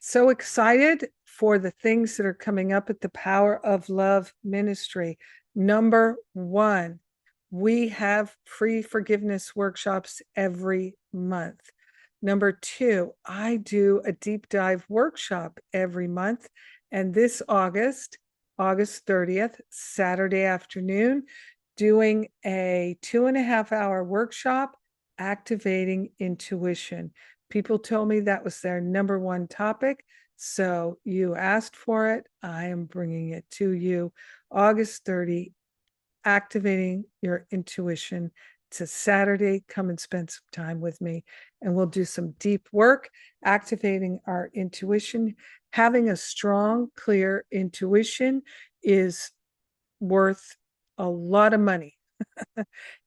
So excited for the things that are coming up at the Power of Love Ministry. Number one, we have free forgiveness workshops every month. Number two, I do a deep dive workshop every month. And this August 30th, Saturday afternoon, doing a 2.5 hour workshop, activating intuition. People told me that was their number one topic. So you asked for it. I am bringing it to you. August 30, activating your intuition. It's a Saturday. Come and spend some time with me, and we'll do some deep work, activating our intuition. Having a strong, clear intuition is worth a lot of money.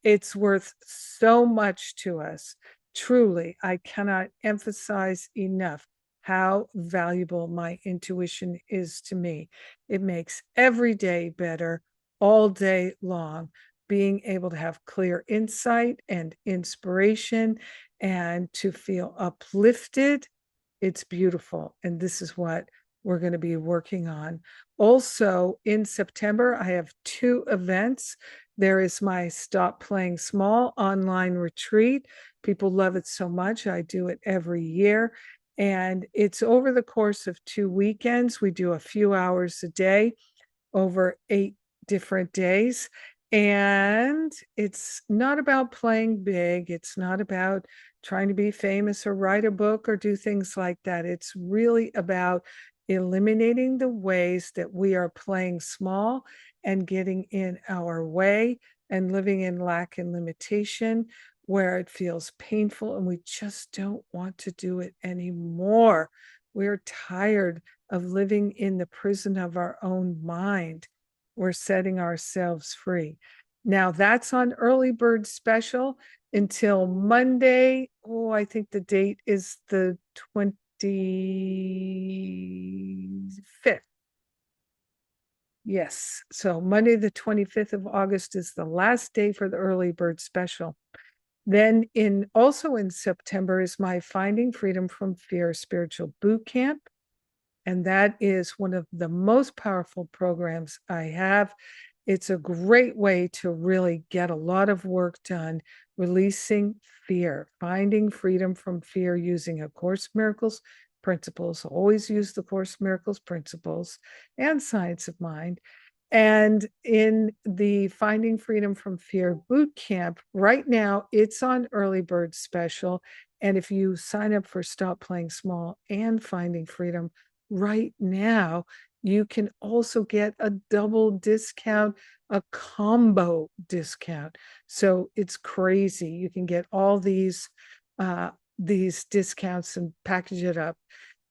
It's worth so much to us. Truly, I cannot emphasize enough how valuable my intuition is to me. It makes every day better, all day long. Being able to have clear insight and inspiration and to feel uplifted, it's beautiful. And this is what we're going to be working on. Also, in September, I have two events. There is my Stop Playing Small online retreat. People love it so much. I do it every year. And it's over the course of 2 weekends. We do a few hours a day over 8 different days. And it's not about playing big. It's not about trying to be famous or write a book or do things like that. It's really about eliminating the ways that we are playing small and getting in our way and living in lack and limitation where it feels painful and we just don't want to do it anymore. We're tired of living in the prison of our own mind. We're setting ourselves free. Now that's on early bird special until Monday. Oh, I think the date is the 25th. Yes. So Monday, the 25th of August is the last day for the early bird special. Then also in September is my Finding Freedom from Fear spiritual boot camp. And that is one of the most powerful programs I have. It's a great way to really get a lot of work done, releasing fear, finding freedom from fear using A Course in Miracles principles. Always use the Course in Miracles principles and Science of Mind. And in the Finding Freedom from Fear boot camp, right now, it's on early bird special. And if you sign up for Stop Playing Small and Finding Freedom right now, you can also get a double discount, a combo discount. So it's crazy. You can get all these discounts and package it up.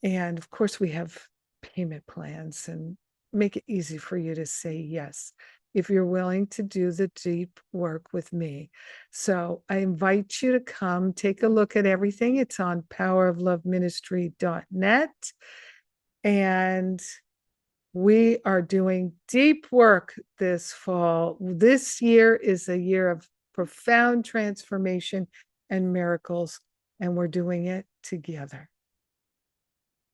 And of course, we have payment plans and make it easy for you to say yes if you're willing to do the deep work with me. So I invite you to come take a look at everything. It's on powerofloveministry.net. And we are doing deep work this fall. This year is a year of profound transformation and miracles, and we're doing it together.